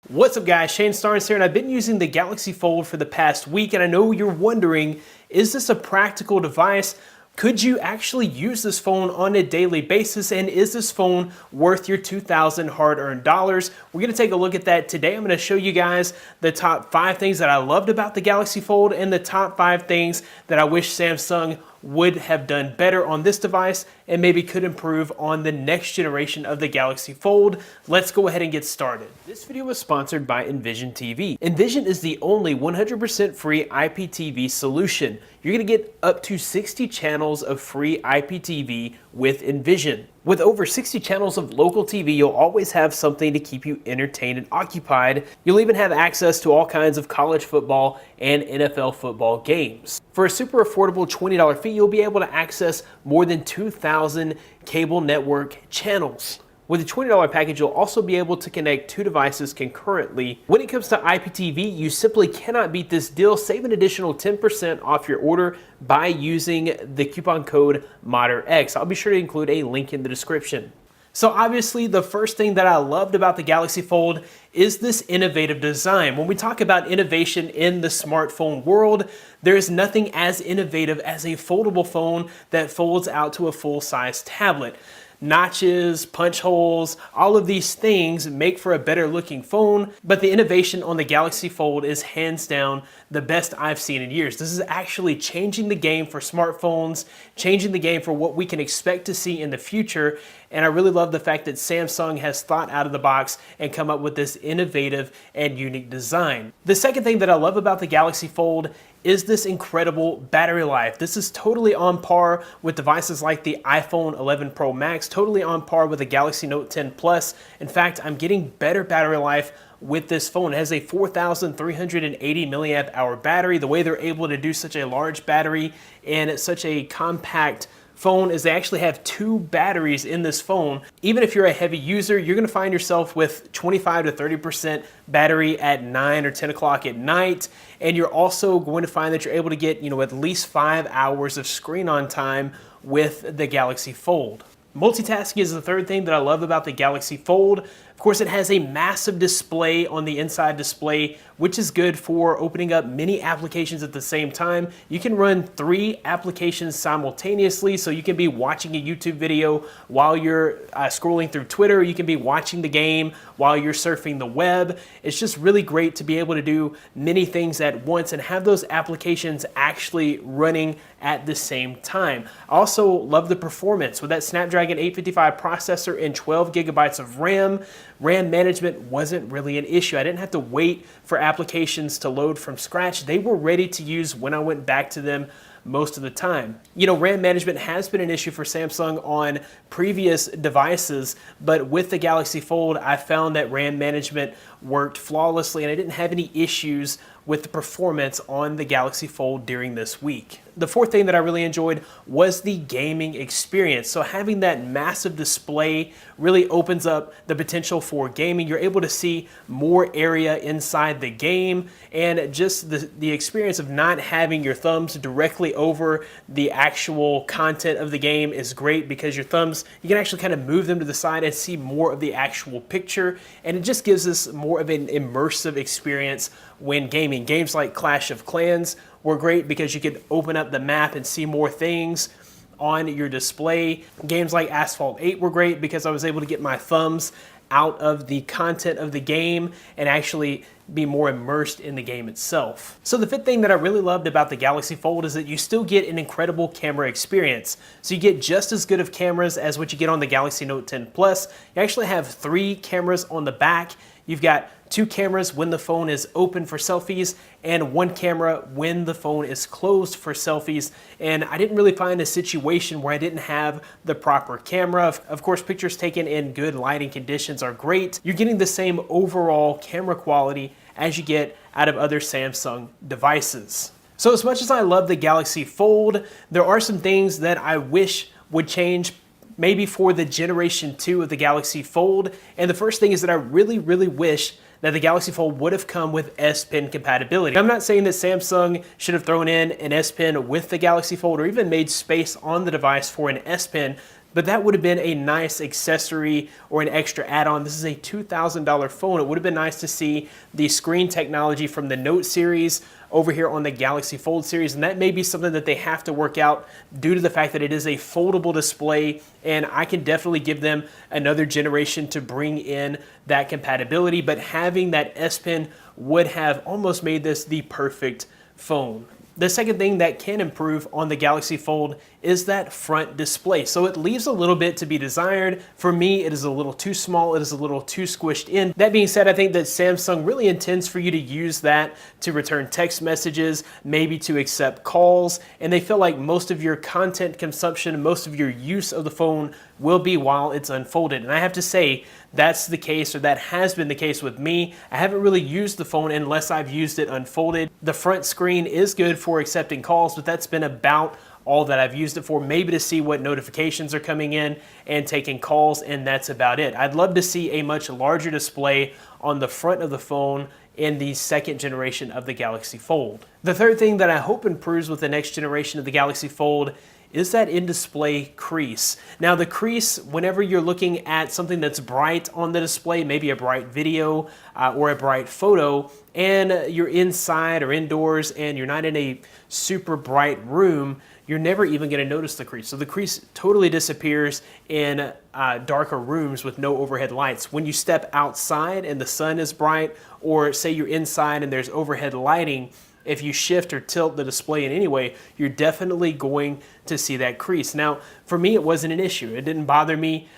What's up guys, Shane Starnes here, and I've been using the Galaxy Fold for the past week, and I know you're wondering, is this a practical device? Could you actually use this phone on a daily basis, and is this phone worth your $2,000 hard-earned dollars? We're going to take a look at that today. I'm going to show you guys the top 5 things that I loved about the Galaxy Fold and the top 5 things that I wish Samsung would have done better on this device and maybe could improve on the next generation of the Galaxy Fold. Let's go ahead and get started. This video was sponsored by Envision TV. Envision is the only 100% free IPTV solution. You're going to get up to 60 channels of free IPTV with Envision. With over 60 channels of local TV, you'll always have something to keep you entertained and occupied. You'll even have access to all kinds of college football and NFL football games. For a super affordable $20 fee, you'll be able to access more than 2,000 cable network channels. With a $20 package, you'll also be able to connect 2 devices concurrently. When it comes to IPTV, you simply cannot beat this deal. Save an additional 10% off your order by using the coupon code MODERX. I'll be sure to include a link in the description. So obviously, the first thing that I loved about the Galaxy Fold is this innovative design. When we talk about innovation in the smartphone world, there is nothing as innovative as a foldable phone that folds out to a full-size tablet. Notches, punch holes, all of these things make for a better looking phone, but the innovation on the Galaxy Fold is hands down the best I've seen in years. This is actually changing the game for smartphones, changing the game for what we can expect to see in the future, and I really love the fact that Samsung has thought out of the box and come up with this innovative and unique design. The second thing that I love about the Galaxy Fold is this incredible battery life. This is totally on par with devices like the iPhone 11 Pro Max, totally on par with the Galaxy Note 10 Plus. In fact, I'm getting better battery life with this phone. It has a 4,380 milliamp hour battery. The way they're able to do such a large battery in such a compact phone is they actually have 2 batteries in this phone. Even if you're a heavy user, you're going to find yourself with 25 to 30% battery at 9 or 10 o'clock at night, and you're also going to find that you're able to get at least 5 hours of screen on time with the Galaxy Fold. Multitasking is the third thing that I love about the Galaxy Fold. Of course, it has a massive display on the inside display, which is good for opening up many applications at the same time. You can run 3 applications simultaneously, so you can be watching a YouTube video while you're scrolling through Twitter. You can be watching the game while you're surfing the web. It's just really great to be able to do many things at once and have those applications actually running at the same time. I also love the performance. With that Snapdragon 855 processor and 12 gigabytes of RAM, RAM management wasn't really an issue. I didn't have to wait for applications to load from scratch. They were ready to use when I went back to them most of the time. RAM management has been an issue for Samsung on previous devices, but with the Galaxy Fold, I found that RAM management worked flawlessly and I didn't have any issues with the performance on the Galaxy Fold during this week. The fourth thing that I really enjoyed was the gaming experience. So having that massive display really opens up the potential for gaming. You're able to see more area inside the game, and just the experience of not having your thumbs directly over the actual content of the game is great, because your thumbs, you can actually kind of move them to the side and see more of the actual picture, and it just gives us more of an immersive experience when gaming. Games like Clash of Clans were great because you could open up the map and see more things on your display. Games like Asphalt 8 were great because I was able to get my thumbs out of the content of the game and actually be more immersed in the game itself. So the fifth thing that I really loved about the Galaxy Fold is that you still get an incredible camera experience. So you get just as good of cameras as what you get on the Galaxy Note 10 Plus. You actually have 3 cameras on the back. You've got 2 cameras when the phone is open for selfies and 1 camera when the phone is closed for selfies. And I didn't really find a situation where I didn't have the proper camera. Of course, pictures taken in good lighting conditions are great. You're getting the same overall camera quality as you get out of other Samsung devices. So as much as I love the Galaxy Fold, there are some things that I wish would change maybe for the Generation 2 of the Galaxy Fold. And the first thing is that I really wish that the Galaxy Fold would have come with S Pen compatibility. I'm not saying that Samsung should have thrown in an S Pen with the Galaxy Fold or even made space on the device for an S Pen, but that would have been a nice accessory or an extra add-on. This is a $2,000 phone. It would have been nice to see the screen technology from the Note series over here on the Galaxy Fold series, and that may be something that they have to work out due to the fact that it is a foldable display, and I can definitely give them another generation to bring in that compatibility, but having that S Pen would have almost made this the perfect phone. The second thing that can improve on the Galaxy Fold is that front display. So it leaves a little bit to be desired. For me, it is a little too small. It is a little too squished in. That being said, I think that Samsung really intends for you to use that to return text messages, maybe to accept calls, and they feel like most of your content consumption, most of your use of the phone will be while it's unfolded. And I have to say, that's the case, or that has been the case with me. I haven't really used the phone unless I've used it unfolded. The front screen is good for accepting calls, but that's been about all that I've used it for, maybe to see what notifications are coming in and taking calls, and that's about it. I'd love to see a much larger display on the front of the phone in the second generation of the Galaxy Fold. The third thing that I hope improves with the next generation of the Galaxy Fold is that in-display crease. Now the crease, whenever you're looking at something that's bright on the display, maybe a bright video or a bright photo, and you're inside or indoors and you're not in a super bright room, you're never even going to notice the crease. So the crease totally disappears in darker rooms with no overhead lights. When you step outside and the sun is bright, or say you're inside and there's overhead lighting, if you shift or tilt the display in any way, you're definitely going to see that crease. Now, for me, it wasn't an issue. It didn't bother me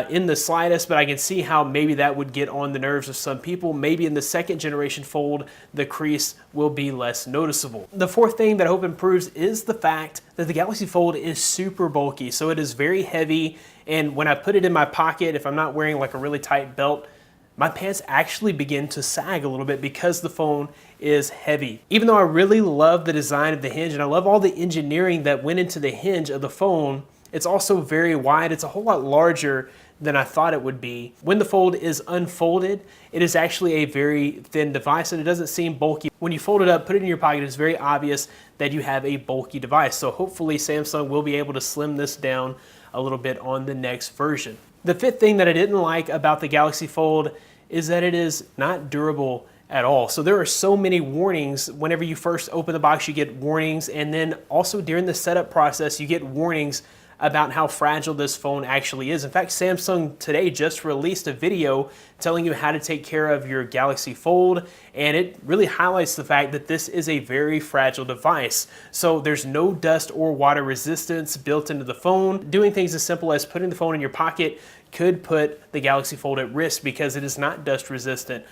in the slightest, but I can see how maybe that would get on the nerves of some people. Maybe in the second generation Fold, the crease will be less noticeable. The fourth thing that I hope improves is the fact that the Galaxy Fold is super bulky. So it is very heavy, and when I put it in my pocket, if I'm not wearing like a really tight belt, my pants actually begin to sag a little bit because the phone is heavy. Even though I really love the design of the hinge and I love all the engineering that went into the hinge of the phone, it's also very wide. It's a whole lot larger than I thought it would be. When the Fold is unfolded, it is actually a very thin device and it doesn't seem bulky. When you fold it up, put it in your pocket, it's very obvious that you have a bulky device. So hopefully Samsung will be able to slim this down a little bit on the next version. The fifth thing that I didn't like about the Galaxy Fold is that it is not durable at all. So there are so many warnings. Whenever you first open the box, you get warnings, and then also during the setup process, you get warnings about how fragile this phone actually is. In fact, Samsung today just released a video telling you how to take care of your Galaxy Fold, and it really highlights the fact that this is a very fragile device. So there's no dust or water resistance built into the phone. Doing things as simple as putting the phone in your pocket could put the Galaxy Fold at risk because it is not dust resistant.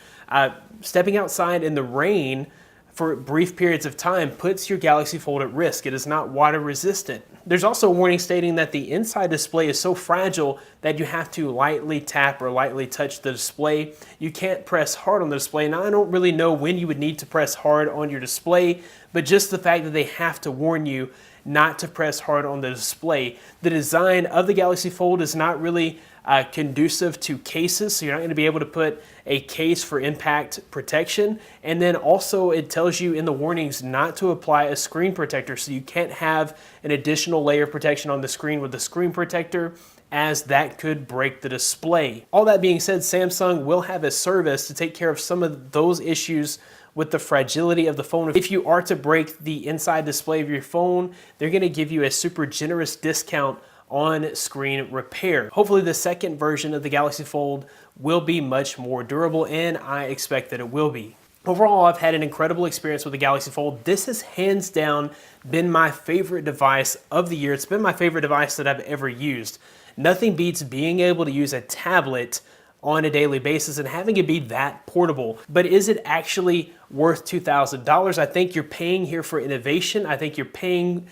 Stepping outside in the rain for brief periods of time puts your Galaxy Fold at risk. It is not water resistant. There's also a warning stating that the inside display is so fragile that you have to lightly tap or lightly touch the display. You can't press hard on the display. Now, I don't really know when you would need to press hard on your display, but just the fact that they have to warn you not to press hard on the display. The design of the Galaxy Fold is not really conducive to cases, so you're not going to be able to put a case for impact protection. And then also it tells you in the warnings not to apply a screen protector, so you can't have an additional layer of protection on the screen with the screen protector, as that could break the display. All that being said, Samsung will have a service to take care of some of those issues with the fragility of the phone. If you are to break the inside display of your phone, they're going to give you a super generous discount on screen repair. Hopefully the second version of the Galaxy Fold will be much more durable, and I expect that it will be. Overall, I've had an incredible experience with the Galaxy Fold. This has hands down been my favorite device of the year. It's been my favorite device that I've ever used. Nothing beats being able to use a tablet on a daily basis and having it be that portable. But is it actually worth $2,000? I think you're paying here for innovation. I think you're paying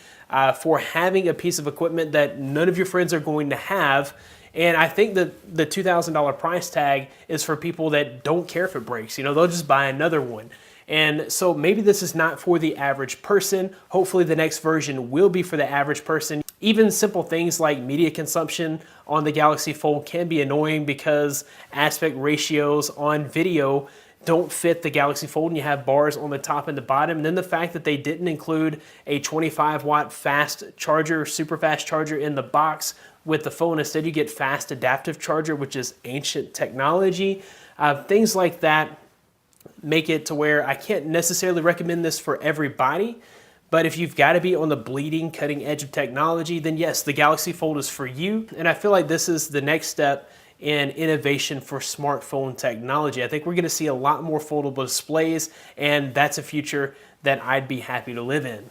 for having a piece of equipment that none of your friends are going to have. And I think that the $2,000 price tag is for people that don't care if it breaks. You know, they'll just buy another one. And so maybe this is not for the average person. Hopefully the next version will be for the average person. Even simple things like media consumption on the Galaxy Fold can be annoying because aspect ratios on video don't fit the Galaxy Fold, and you have bars on the top and the bottom. And then the fact that they didn't include a 25 watt fast charger, super fast charger in the box with the phone. Instead, you get fast adaptive charger, which is ancient technology. Things like that make it to where I can't necessarily recommend this for everybody. But if you've got to be on the bleeding cutting edge of technology, then yes, the Galaxy Fold is for you. And I feel like this is the next step in innovation for smartphone technology. I think we're going to see a lot more foldable displays, and that's a future that I'd be happy to live in.